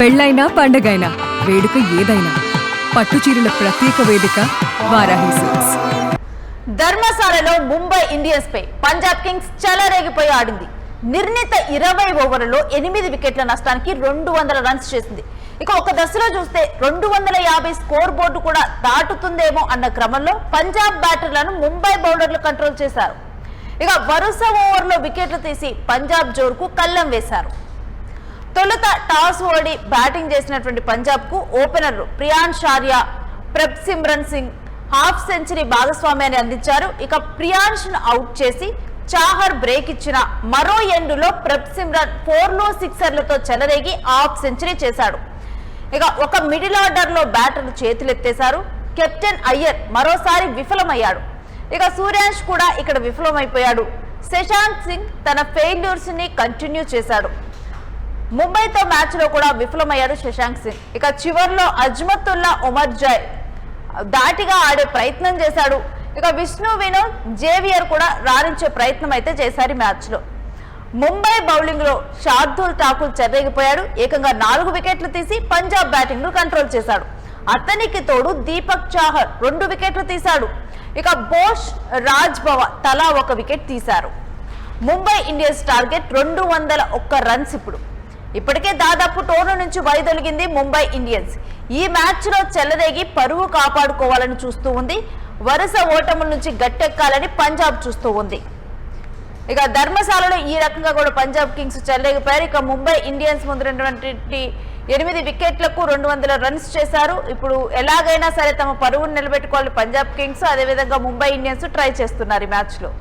పెళ్ళైనా పండగైనా వేడుక ఏదైనా పట్టుచీరల ప్రత్యేక వేదిక వారాహి సిల్క్స్. ధర్మశాలలో ముంబై ఇండియన్స్ పై పంజాబ్ కింగ్స్ చెలరేగిపోయి ఆడింది. నిర్ణీత 20 ఓవర్లలో 8 వికెట్ల నష్టానికి 200 రన్స్ చేసింది. ఇక ఒక దశలో చూస్తే 250 స్కోర్ బోర్డు కూడా దాటుతుందేమో అన్న క్రమంలో పంజాబ్ బ్యాటర్లను ముంబై బౌలర్లు కంట్రోల్ చేశారు. ఇక వరుస ఓవర్లో వికెట్లు తీసి పంజాబ్ జోరుకు కళ్ళెం వేశారు. తొలుత టాస్ ఓడి బ్యాటింగ్ చేసినటువంటి పంజాబ్ కు ఓపెనర్లు prions Arya, Prabhsimran Singh half century భాగస్వామ్యాన్ని అందించారు. ఇక ప్రియాన్స్ ను అవుట్ చేసి చాహర్ బ్రేక్ ఇచ్చిన మరో ఎండులో ప్రభ్సిమ్రన్ 4లో 6ర్లతో చెలరేగి హాఫ్ సెంచరీ చేశాడు. ఇక ఒక మిడిల్ ఆర్డర్ లో బ్యాటర్లు చేతులెత్తేశారు. కెప్టెన్ అయ్యర్ మరోసారి విఫలమయ్యాడు. ఇక సూర్యాంష్ కూడా ఇక్కడ విఫలమైపోయాడు. శశాంక్ సింగ్ తన ఫెయిల్యూర్స్ ని కంటిన్యూ చేశాడు. ముంబైతో మ్యాచ్ లో కూడా విఫలమయ్యాడు శశాంక్ సింగ్. ఇక చివర్లో అజ్మతుల్లా ఉమర్ జాయ్ దాటిగా ఆడే ప్రయత్నం చేశాడు. ఇక విష్ణు వినోద్, జేవియర్ కూడా రాణించే ప్రయత్నం అయితే చేశారు ఈ మ్యాచ్ లో. ముంబై బౌలింగ్ లో శార్దుల్ ఠాకూర్ చెర్రేగిపోయాడు. ఏకంగా 4 వికెట్లు తీసి పంజాబ్ బ్యాటింగ్ ను కంట్రోల్ చేశాడు. అతనికి తోడు దీపక్ చాహర్ 2 వికెట్లు తీశాడు. ఇక బోష్, రాజ్ భవ తలా 1 వికెట్ తీశారు. Mumbai Indians target 201 runs. ఇప్పటికే దాదాపు టోర్నీ నుంచి వైదొలిగింది ముంబై ఇండియన్స్. ఈ మ్యాచ్ లో చెలరేగి పరువు కాపాడుకోవాలని చూస్తూ ఉంది. వరుస ఓటముల నుంచి గట్టెక్కాలని పంజాబ్ చూస్తూ ఉంది. ఇక ధర్మశాలలో ఈ రకంగా కూడా పంజాబ్ కింగ్స్ చెలరేగిపోయారు. ఇక ముంబై ఇండియన్స్ ముందున్నటువంటి 8 వికెట్లకు 200 రన్స్ చేశారు. ఇప్పుడు ఎలాగైనా సరే తమ పరువును నిలబెట్టుకోవాలి పంజాబ్ కింగ్స్. అదేవిధంగా ముంబై ఇండియన్స్ ట్రై చేస్తున్నారు ఈ మ్యాచ్ లో.